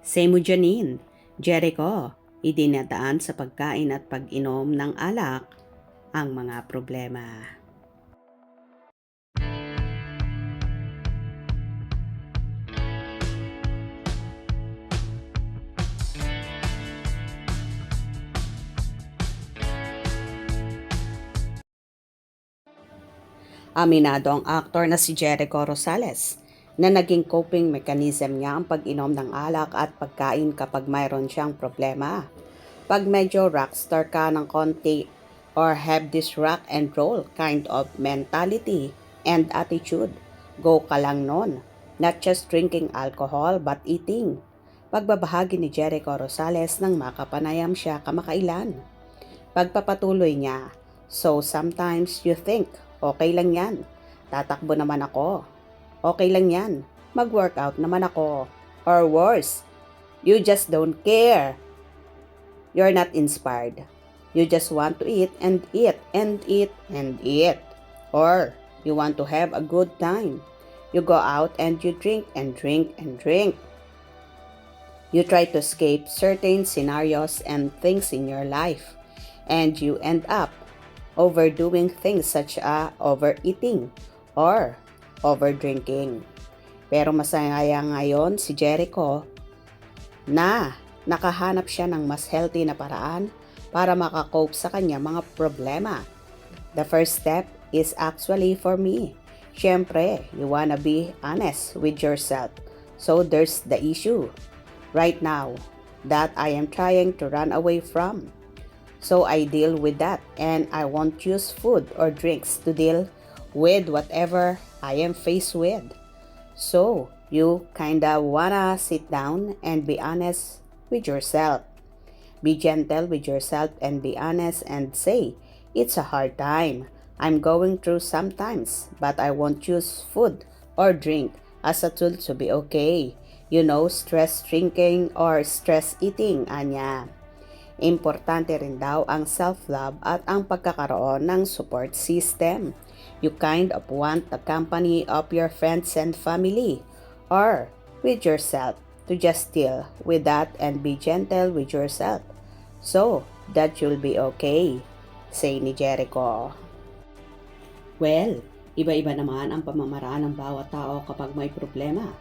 Same mo Janine, Jericho, idinadaan sa pagkain at pag-inom ng alak ang mga problema. Aminado ang aktor na si Jericho Rosales na naging coping mechanism niya ang pag-inom ng alak at pagkain kapag mayroon siyang problema. Pag medyo rockstar ka ng konti or have this rock and roll kind of mentality and attitude, go ka lang nun. Not just drinking alcohol but eating. Pagbabahagi ni Jericho Rosales nang makapanayam siya kamakailan. Pagpapatuloy niya, so sometimes you think, okay lang yan. Tatakbo naman ako. Okay lang yan. Mag-workout naman ako. Or worse, you just don't care. You're not inspired. You just want to eat and eat and eat and eat. Or you want to have a good time. You go out and you drink and drink and drink. You try to escape certain scenarios and things in your life. And you end up overdoing things such as overeating or overdrinking. Pero masaya ngayon si Jericho na nakahanap siya ng mas healthy na paraan para makakope sa kanya mga problema. The first step is actually for me. Siyempre, you wanna be honest with yourself. So there's the issue right now that I am trying to run away from. So I deal with that and I won't use food or drinks to deal with whatever I am faced with. So you kinda wanna sit down and be honest with yourself. Be gentle with yourself and be honest and say, it's a hard time. I'm going through sometimes, but I won't use food or drink as a tool to be okay. You know, stress drinking or stress eating, anya. Importante rin daw ang self-love at ang pagkakaroon ng support system. You kind of want the company of your friends and family or with yourself to just deal with that and be gentle with yourself. So that you'll be okay, say ni Jericho. Well, iba-iba naman ang pamamaraan ng bawat tao kapag may problema.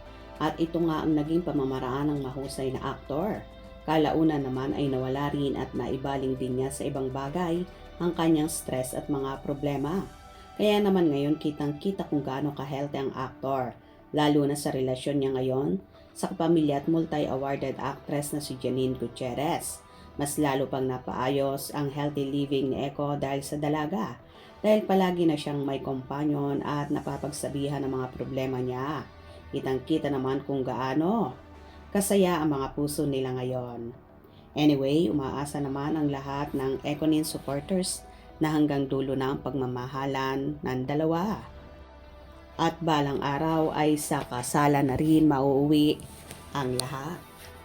At ito nga ang naging pamamaraan ng mahusay na aktor. Kalaunan naman ay nawala rin at naibaling din niya sa ibang bagay ang kanyang stress at mga problema. Kaya naman ngayon kitang-kita kung gaano ka-healthy ang aktor, lalo na sa relasyon niya ngayon sa kapamilya at multi-awarded actress na si Janine Gutierrez. Mas lalo pang napaayos ang healthy living ni Echo dahil sa dalaga, dahil palagi na siyang may companion at napapagsabihan ng mga problema niya. Kitang-kita naman kung gaano kasaya ang mga puso nila ngayon. Anyway, umaasa naman ang lahat ng Econin supporters na hanggang dulo na ang pagmamahalan ng dalawa. At balang araw ay sa kasalan na rin mauuwi ang lahat.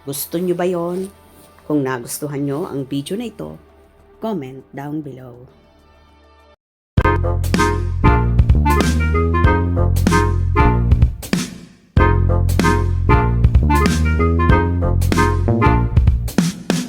Gusto nyo ba yon? Kung nagustuhan nyo ang video na ito, comment down below.